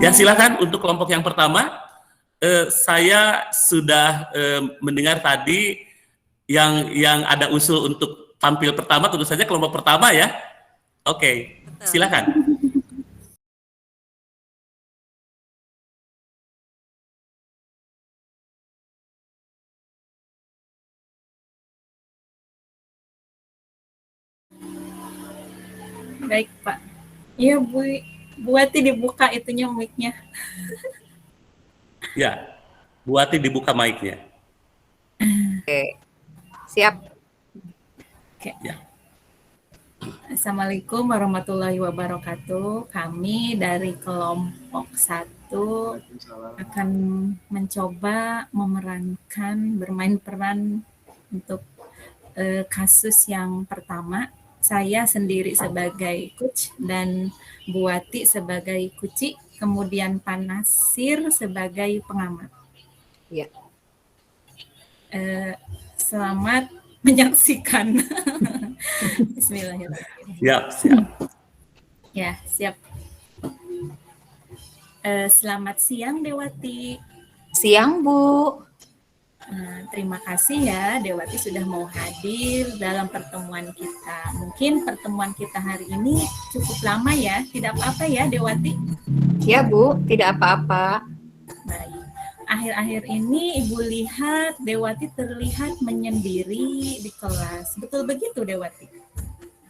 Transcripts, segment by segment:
Ya, silakan untuk kelompok yang pertama. Saya sudah mendengar tadi yang ada usul untuk tampil pertama, tentu saja kelompok pertama ya. Oke, silakan. Baik, Pak. Iya, Bu Ati dibuka itunya mic-nya. Ya, Bu Ati dibuka mic-nya. Oke, siap. Oke. Ya. Assalamualaikum warahmatullahi wabarakatuh. Kami dari kelompok 1 akan mencoba bermain peran untuk kasus yang pertama. Saya sendiri sebagai coach dan Bu Ati sebagai kuci, kemudian Pak Nasir sebagai pengamat. Ya. Selamat menyaksikan. Bismillahirrahmanirrahim. Siap. Ya, siap. Selamat siang, Dewati. Siang, Bu. Terima kasih ya, Dewati sudah mau hadir dalam pertemuan kita. Mungkin pertemuan kita hari ini cukup lama ya, tidak apa-apa ya, Dewati? Ya, Bu, tidak apa-apa. Baik. Akhir-akhir ini Ibu lihat Dewati terlihat menyendiri di kelas. Betul begitu, Dewati?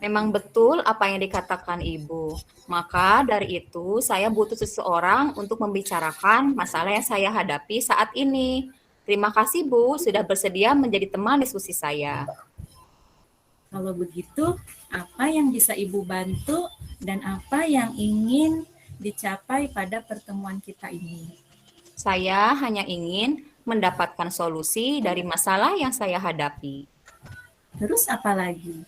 Memang betul apa yang dikatakan Ibu. Maka dari itu saya butuh seseorang untuk membicarakan masalah yang saya hadapi saat ini. Terima kasih, Bu, sudah bersedia menjadi teman diskusi saya. Kalau begitu, apa yang bisa Ibu bantu dan apa yang ingin dicapai pada pertemuan kita ini? Saya hanya ingin mendapatkan solusi dari masalah yang saya hadapi. Terus apa lagi?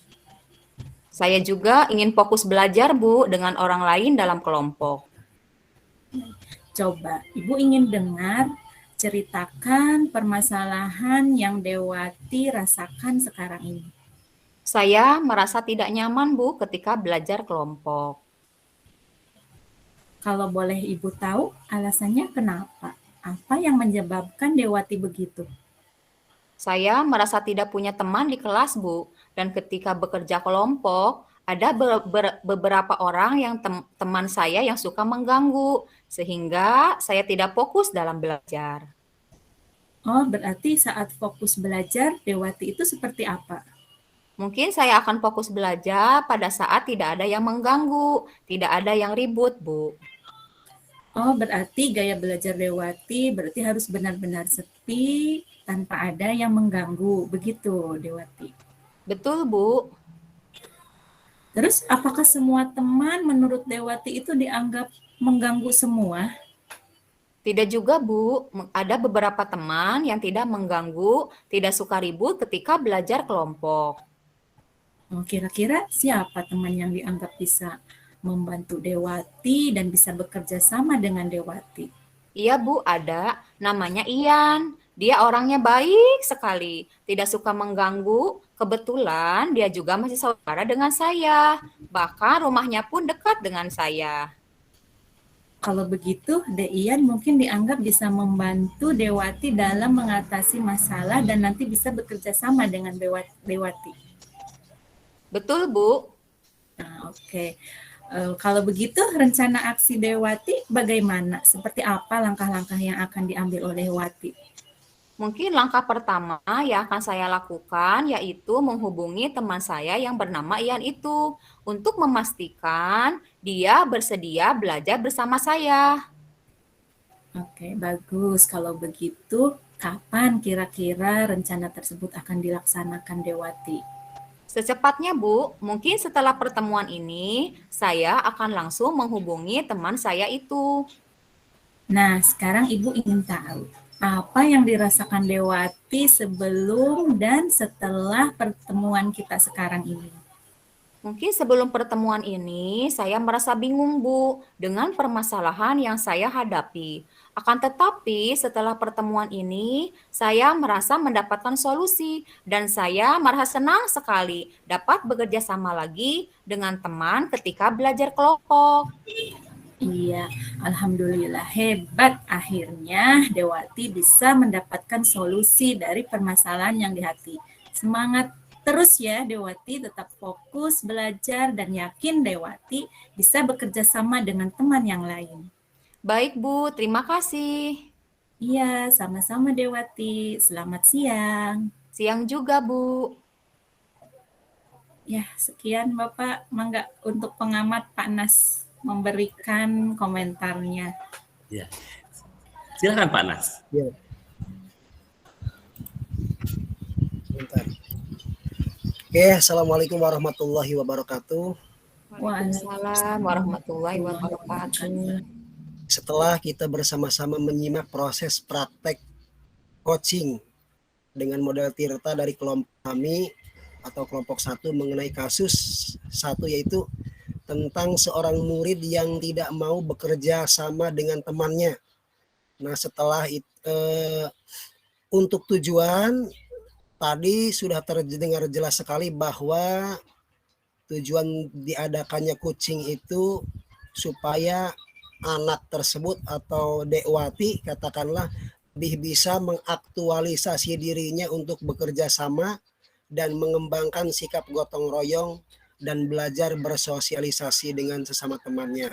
Saya juga ingin fokus belajar, Bu, dengan orang lain dalam kelompok. Coba, Ibu ingin dengar, ceritakan permasalahan yang Dewati rasakan sekarang ini. Saya merasa tidak nyaman, Bu, ketika belajar kelompok. Kalau boleh Ibu tahu, alasannya kenapa? Apa yang menyebabkan Dewati begitu? Saya merasa tidak punya teman di kelas, Bu. Dan ketika bekerja kelompok, ada beberapa orang yang teman saya yang suka mengganggu, sehingga saya tidak fokus dalam belajar. Oh, berarti saat fokus belajar, Dewati itu seperti apa? Mungkin saya akan fokus belajar pada saat tidak ada yang mengganggu, tidak ada yang ribut, Bu. Oh, berarti gaya belajar Dewati berarti harus benar-benar sepi, tanpa ada yang mengganggu, begitu Dewati? Betul, Bu. Terus apakah semua teman menurut Dewati itu dianggap mengganggu semua? Tidak juga, Bu. Ada beberapa teman yang tidak mengganggu, tidak suka ribut ketika belajar kelompok. Oh, kira-kira siapa teman yang dianggap bisa membantu Dewati dan bisa bekerja sama dengan Dewati? Iya, Bu, ada. Namanya Ian. Dia orangnya baik sekali, tidak suka mengganggu. Kebetulan dia juga masih saudara dengan saya. Bahkan rumahnya pun dekat dengan saya. Kalau begitu, Ian mungkin dianggap bisa membantu Dewati dalam mengatasi masalah dan nanti bisa bekerja sama dengan Dewati. Betul, Bu. Nah, oke. Kalau begitu, rencana aksi Dewati bagaimana? Seperti apa langkah-langkah yang akan diambil oleh Wati? Mungkin langkah pertama yang akan saya lakukan yaitu menghubungi teman saya yang bernama Ian itu untuk memastikan dia bersedia belajar bersama saya. Oke, bagus. Kalau begitu, kapan kira-kira rencana tersebut akan dilaksanakan, Dewati? Secepatnya, Bu. Mungkin setelah pertemuan ini, saya akan langsung menghubungi teman saya itu. Nah, sekarang Ibu ingin tahu apa yang dirasakan Dewati sebelum dan setelah pertemuan kita sekarang ini. Mungkin sebelum pertemuan ini, saya merasa bingung, Bu, dengan permasalahan yang saya hadapi. Akan tetapi, setelah pertemuan ini, saya merasa mendapatkan solusi dan saya merasa senang sekali dapat bekerja sama lagi dengan teman ketika belajar kelompok. Iya, alhamdulillah hebat. Akhirnya Dewati bisa mendapatkan solusi dari permasalahan yang di hati. Semangat terus ya Dewati, tetap fokus belajar dan yakin Dewati bisa bekerja sama dengan teman yang lain. Baik, Bu. Terima kasih. Iya, sama-sama Dewati. Selamat siang. Siang juga, Bu. Ya, sekian Bapak. Mangga untuk pengamat Pak Nas memberikan komentarnya. Ya. Silakan Pak Nas. Ya. Sebentar. Oke, Assalamualaikum warahmatullahi wabarakatuh. Waalaikumsalam warahmatullahi wabarakatuh. Setelah kita bersama-sama menyimak proses praktek coaching dengan model Tirta dari kelompok kami atau kelompok 1 mengenai kasus 1, yaitu tentang seorang murid yang tidak mau bekerja sama dengan temannya. Nah, setelah untuk tujuan tadi sudah terdengar jelas sekali bahwa tujuan diadakannya coaching itu supaya anak tersebut atau Dekwati katakanlah lebih bisa mengaktualisasi dirinya untuk bekerja sama dan mengembangkan sikap gotong royong dan belajar bersosialisasi dengan sesama temannya.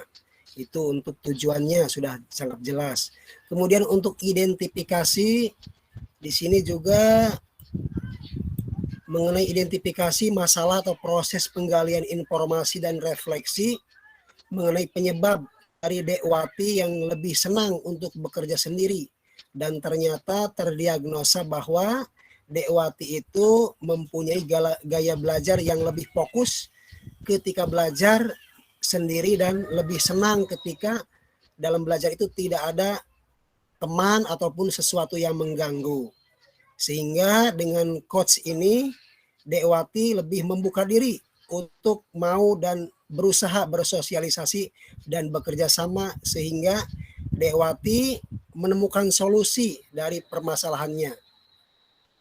Itu untuk tujuannya sudah sangat jelas. Kemudian untuk identifikasi di sini juga mengenai identifikasi masalah atau proses penggalian informasi dan refleksi mengenai penyebab dari Dekwati yang lebih senang untuk bekerja sendiri, dan ternyata terdiagnosa bahwa Dekwati itu mempunyai gaya belajar yang lebih fokus ketika belajar sendiri dan lebih senang ketika dalam belajar itu tidak ada teman ataupun sesuatu yang mengganggu. Sehingga dengan coach ini Dekwati lebih membuka diri untuk mau dan berusaha bersosialisasi dan bekerja sama sehingga Dekwati menemukan solusi dari permasalahannya.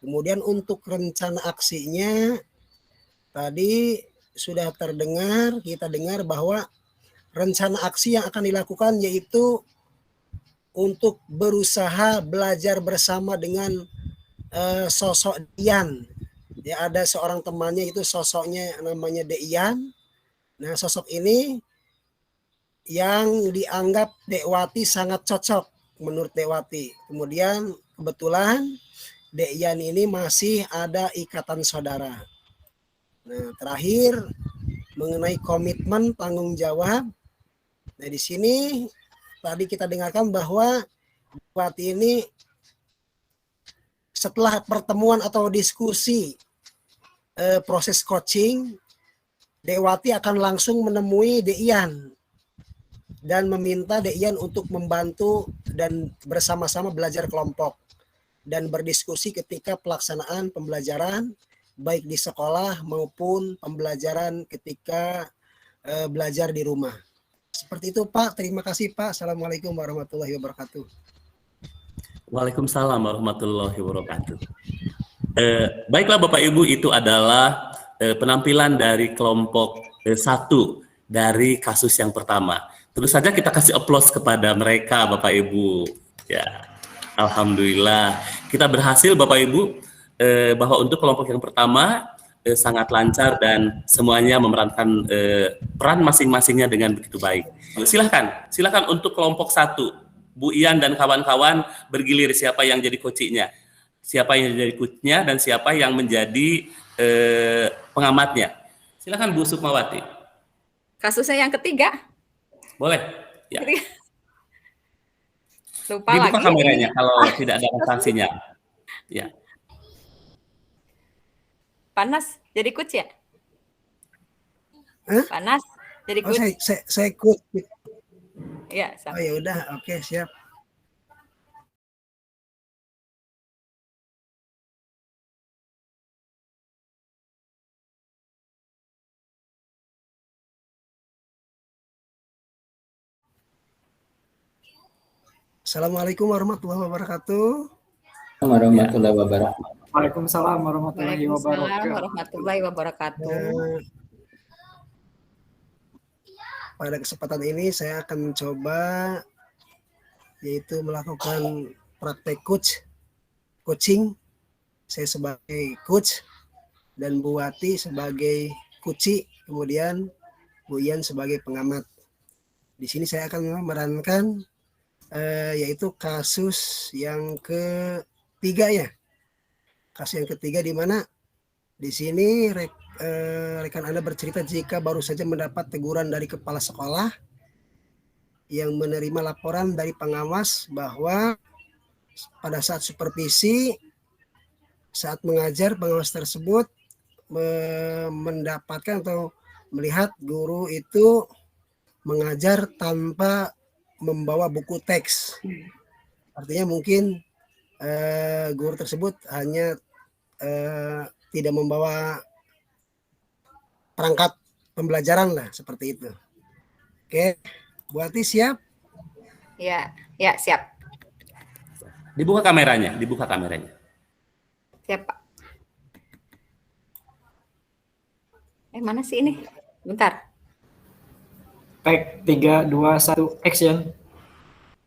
Kemudian untuk rencana aksinya tadi sudah terdengar, kita dengar bahwa rencana aksi yang akan dilakukan yaitu untuk berusaha belajar bersama dengan sosok Dian. Ya, ada seorang temannya itu sosoknya namanya Dian. Nah, sosok ini yang dianggap Dekwati sangat cocok menurut Dekwati. Kemudian kebetulan Dian ini masih ada ikatan saudara. Nah, terakhir mengenai komitmen tanggung jawab. Nah, di sini tadi kita dengarkan bahwa Dekwati ini setelah pertemuan atau diskusi proses coaching, Dekwati akan langsung menemui Dian dan meminta Dian untuk membantu dan bersama-sama belajar kelompok dan berdiskusi ketika pelaksanaan pembelajaran baik di sekolah maupun pembelajaran ketika belajar di rumah. Seperti itu Pak, terima kasih Pak. Assalamualaikum warahmatullahi wabarakatuh. Waalaikumsalam warahmatullahi wabarakatuh. Baiklah Bapak Ibu, itu adalah penampilan dari kelompok 1 dari kasus yang pertama. Tentu saja kita kasih aplaus kepada mereka Bapak Ibu. Ya, alhamdulillah kita berhasil Bapak Ibu, bahwa untuk kelompok yang pertama sangat lancar dan semuanya memerankan peran masing-masingnya dengan begitu baik. Silakan untuk kelompok 1, Bu Ian dan kawan-kawan bergilir siapa yang jadi coachnya. Siapa yang jadi coachnya dan siapa yang menjadi pengamatnya. Silakan Bu Sukmawati. Kasusnya yang ketiga. Boleh. Ya. Lupa Dibuka lagi. kameranya kalau tidak ada sanksinya. Ya. Panas jadi coach ya? Hah? Panas jadi Oh, coach. saya ikut. Iya, Oh ya udah, oke, siap. Assalamualaikum warahmatullahi wabarakatuh. Warahmatullahi wabarakatuh. Waalaikumsalam warahmatullahi Waalaikumsalam wabarakatuh. warahmatullahi wabarakatuh. pada kesempatan ini saya akan mencoba yaitu melakukan praktek coaching. Saya sebagai coach dan Bu Wati sebagai kuci, kemudian Bu Ian sebagai pengamat. Di sini saya akan memerankan yaitu kasus yang ketiga ya. Kasus yang ketiga di mana di sini rekan Anda bercerita jika baru saja mendapat teguran dari kepala sekolah yang menerima laporan dari pengawas bahwa pada saat supervisi, saat mengajar, pengawas tersebut mendapatkan atau melihat guru itu mengajar tanpa membawa buku teks. Artinya mungkin guru tersebut hanya tidak membawa perangkat pembelajaran lah, seperti itu. Oke, Bu Ati siap? Ya, ya siap. Dibuka kameranya, dibuka kameranya. Siap, Pak. Mana sih ini? Bentar. Baik, 3, 2, 1, action.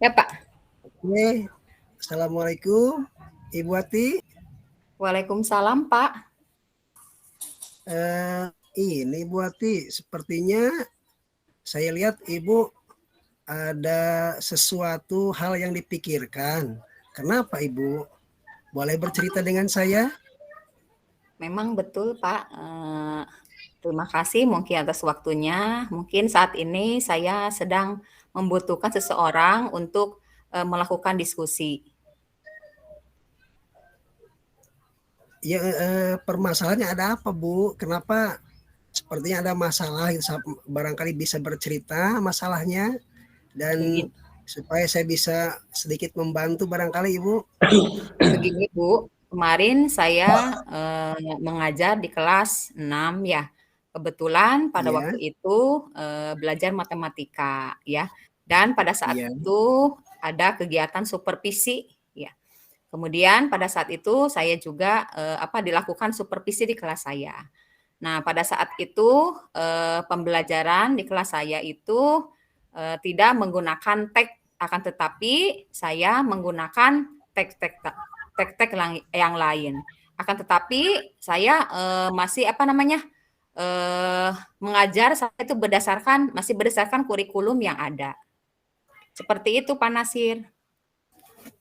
Ya, Pak. Oke, Assalamualaikum Ibu Ati. Waalaikumsalam, Pak. Ini Bu Ati, sepertinya saya lihat Ibu ada sesuatu hal yang dipikirkan. Kenapa Ibu? Boleh bercerita dengan saya? Memang betul, Pak. Terima kasih mungkin atas waktunya. Mungkin saat ini saya sedang membutuhkan seseorang untuk melakukan diskusi. Ya, permasalahannya ada apa Bu? Kenapa sepertinya ada masalah? Barangkali bisa bercerita masalahnya dan supaya saya bisa sedikit membantu barangkali Ibu. Begini Bu, kemarin saya mengajar di kelas 6 ya. Kebetulan pada Iya. waktu itu belajar matematika ya. Dan pada saat Iya. itu ada kegiatan supervisi ya. Kemudian pada saat itu saya juga dilakukan supervisi di kelas saya. Nah, pada saat itu pembelajaran di kelas saya itu tidak menggunakan teks, akan tetapi saya menggunakan teks yang lain. Akan tetapi saya masih mengajar saya itu masih berdasarkan kurikulum yang ada. Seperti itu, Pak Nasir.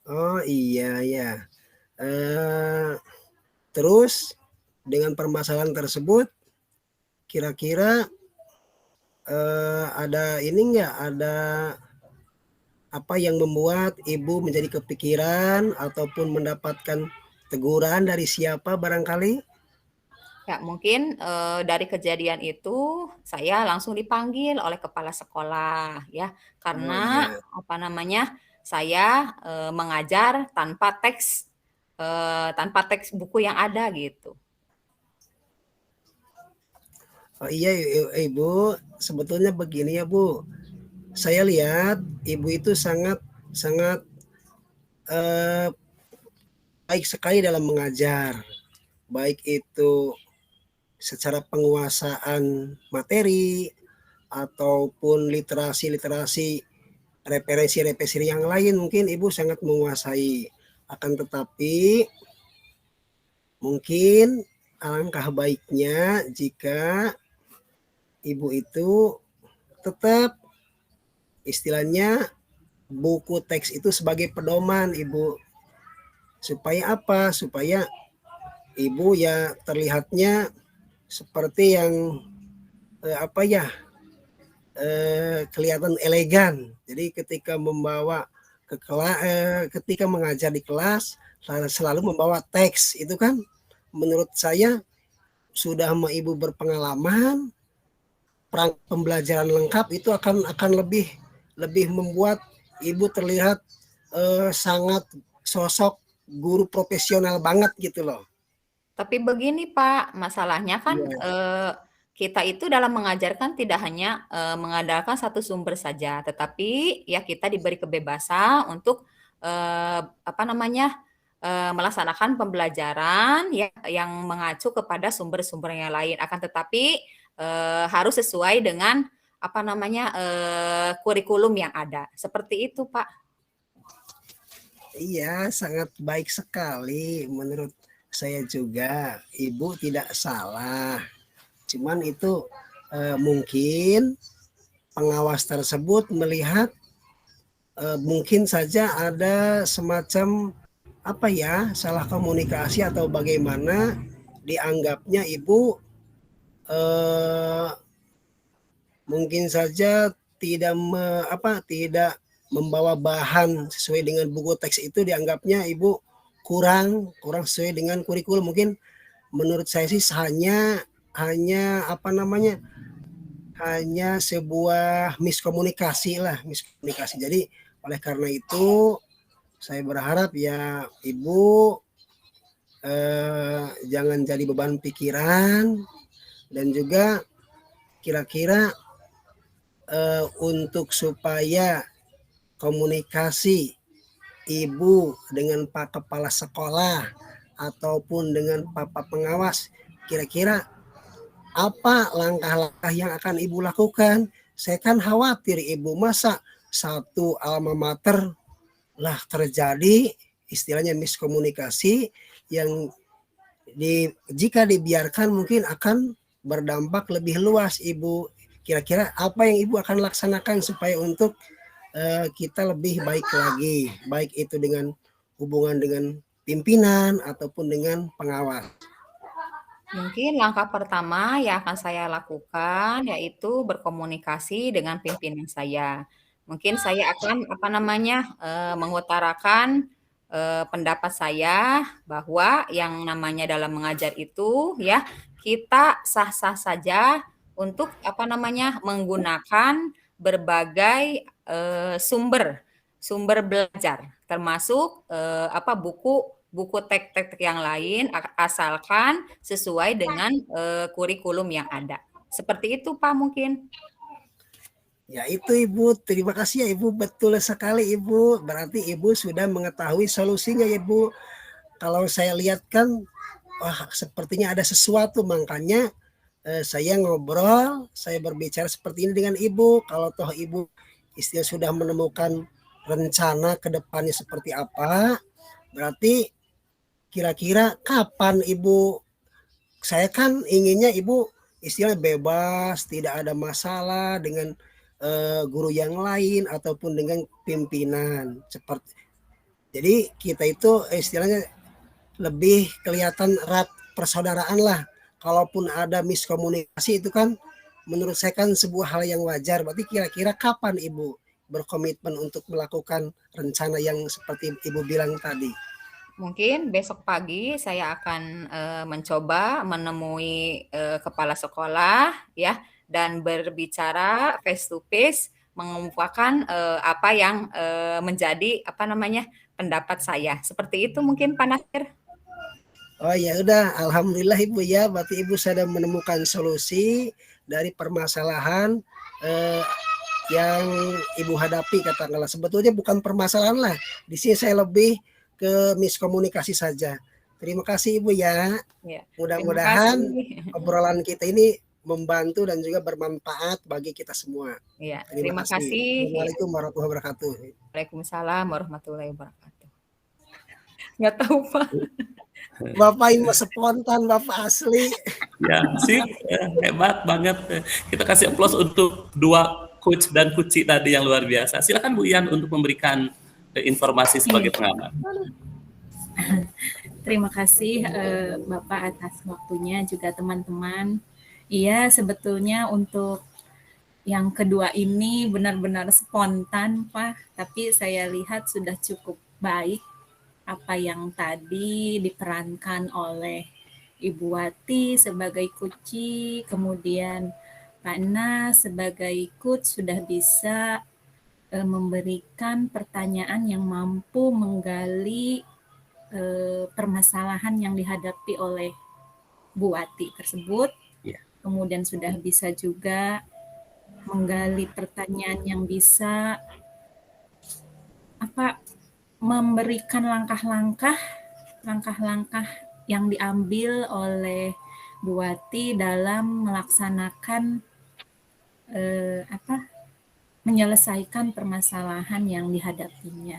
Oh iya ya. Terus dengan permasalahan tersebut, kira-kira ada ini enggak? Ada apa yang membuat Ibu menjadi kepikiran ataupun mendapatkan teguran dari siapa barangkali? Ya, mungkin dari kejadian itu saya langsung dipanggil oleh kepala sekolah ya, karena saya mengajar tanpa teks buku yang ada gitu. Oh iya Ibu, sebetulnya begini ya Bu. Saya lihat Ibu itu sangat baik sekali dalam mengajar. Baik itu secara penguasaan materi ataupun literasi referensi yang lain mungkin Ibu sangat menguasai. Akan tetapi mungkin alangkah baiknya jika Ibu itu tetap istilahnya buku teks itu sebagai pedoman Ibu. Supaya apa? Supaya Ibu ya terlihatnya seperti yang kelihatan elegan. Jadi ketika membawa ke kelas, ketika mengajar di kelas selalu membawa teks, itu kan menurut saya sudah sama Ibu berpengalaman, pembelajaran lengkap itu akan lebih membuat Ibu terlihat sangat sosok guru profesional banget gitu loh. Tapi begini Pak, masalahnya kan kita itu dalam mengajarkan tidak hanya mengandalkan satu sumber saja, tetapi ya kita diberi kebebasan untuk melaksanakan pembelajaran ya, yang mengacu kepada sumber-sumber yang lain. Akan tetapi harus sesuai dengan kurikulum yang ada. Seperti itu, Pak. Iya, sangat baik sekali menurut saya juga. Ibu tidak salah. Cuman itu mungkin pengawas tersebut melihat mungkin saja ada semacam salah komunikasi atau bagaimana dianggapnya ibu mungkin saja tidak membawa bahan sesuai dengan buku teks itu, dianggapnya ibu kurang sesuai dengan kurikulum. Mungkin menurut saya sih hanya sebuah miskomunikasi. Jadi oleh karena itu saya berharap ya ibu jangan jadi beban pikiran, dan juga kira-kira untuk supaya komunikasi ibu dengan Pak Kepala Sekolah ataupun dengan Pak Pengawas, kira-kira apa langkah-langkah yang akan ibu lakukan? Saya kan khawatir ibu, masa satu alma mater lah terjadi istilahnya miskomunikasi yang jika dibiarkan mungkin akan berdampak lebih luas. Ibu, kira-kira apa yang ibu akan laksanakan supaya untuk kita lebih baik lagi, baik itu dengan hubungan dengan pimpinan ataupun dengan pengawas? Mungkin langkah pertama yang akan saya lakukan yaitu berkomunikasi dengan pimpinan saya. Mungkin saya akan mengutarakan pendapat saya bahwa yang namanya dalam mengajar itu ya kita sah-sah saja untuk menggunakan berbagai sumber belajar, termasuk buku teks yang lain, asalkan sesuai dengan kurikulum yang ada. Seperti itu, Pak, mungkin. Ya itu Ibu, terima kasih ya Ibu, betul sekali Ibu. Berarti Ibu sudah mengetahui solusinya ya Ibu. Kalau saya lihat kan, wah sepertinya ada sesuatu, makanya saya ngobrol, saya berbicara seperti ini dengan Ibu. Kalau toh Ibu istilah sudah menemukan rencana ke depannya seperti apa, berarti kira-kira kapan Ibu? Saya kan inginnya Ibu istilah bebas, tidak ada masalah dengan guru yang lain ataupun dengan pimpinan. Jadi kita itu istilahnya lebih kelihatan erat persaudaraan lah. Kalaupun ada miskomunikasi itu kan menurut saya kan sebuah hal yang wajar. Berarti kira-kira kapan Ibu berkomitmen untuk melakukan rencana yang seperti Ibu bilang tadi? Mungkin besok pagi saya akan mencoba menemui kepala sekolah ya dan berbicara face to face, mengemukakan apa yang menjadi pendapat saya. Seperti itu mungkin Pak Nasir. Oh ya udah, alhamdulillah Ibu ya, berarti Ibu sudah menemukan solusi dari permasalahan yang Ibu hadapi katakanlah. Sebetulnya bukan permasalahan lah. Di sini saya lebih ke miskomunikasi saja. Terima kasih Ibu ya. Ya, mudah-mudahan obrolan kita ini membantu dan juga bermanfaat bagi kita semua. Ya, terima kasih. Assalamualaikum warahmatullahi wabarakatuh. Waalaikumsalam warahmatullahi wabarakatuh. Nggak tahu Pak. Bapak ini spontan, Bapak asli. Ya sih, hebat banget. Kita kasih aplaus untuk dua coach dan kuci tadi yang luar biasa. Silakan Bu Ian untuk memberikan informasi sebagai pengamat. Terima kasih Bapak atas waktunya, juga teman-teman. Iya, sebetulnya untuk yang kedua ini benar-benar spontan, Pak. Tapi saya lihat sudah cukup baik apa yang tadi diperankan oleh Ibu Wati sebagai kuci, kemudian Pak Nas sebagai coach sudah bisa memberikan pertanyaan yang mampu menggali permasalahan yang dihadapi oleh Bu Wati tersebut. Yeah. Kemudian sudah bisa juga menggali pertanyaan yang bisa memberikan langkah-langkah yang diambil oleh Bu Wati dalam melaksanakan menyelesaikan permasalahan yang dihadapinya.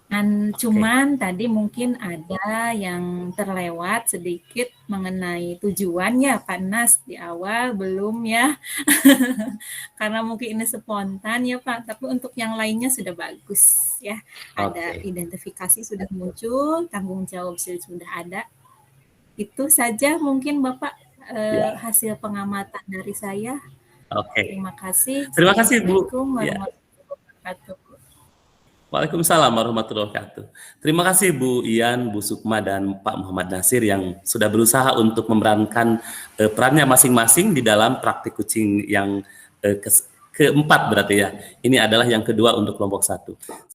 Dan cuman tadi mungkin ada yang terlewat sedikit mengenai tujuannya Pak Nas di awal belum ya. Karena mungkin ini spontan ya Pak, tapi untuk yang lainnya sudah bagus ya. Ada identifikasi sudah muncul, tanggung jawab sudah ada. Itu saja mungkin Bapak hasil pengamatan dari saya. Terima kasih. Terima kasih Bu. Assalamualaikum warahmatullahi wabarakatuh. Waalaikumsalam warahmatullahi wabarakatuh. Terima kasih Bu Ian, Bu Sukma, dan Pak Muhammad Nasir yang sudah berusaha untuk memerankan perannya masing-masing di dalam praktik kucing yang keempat berarti ya. Ini adalah yang kedua untuk kelompok 1.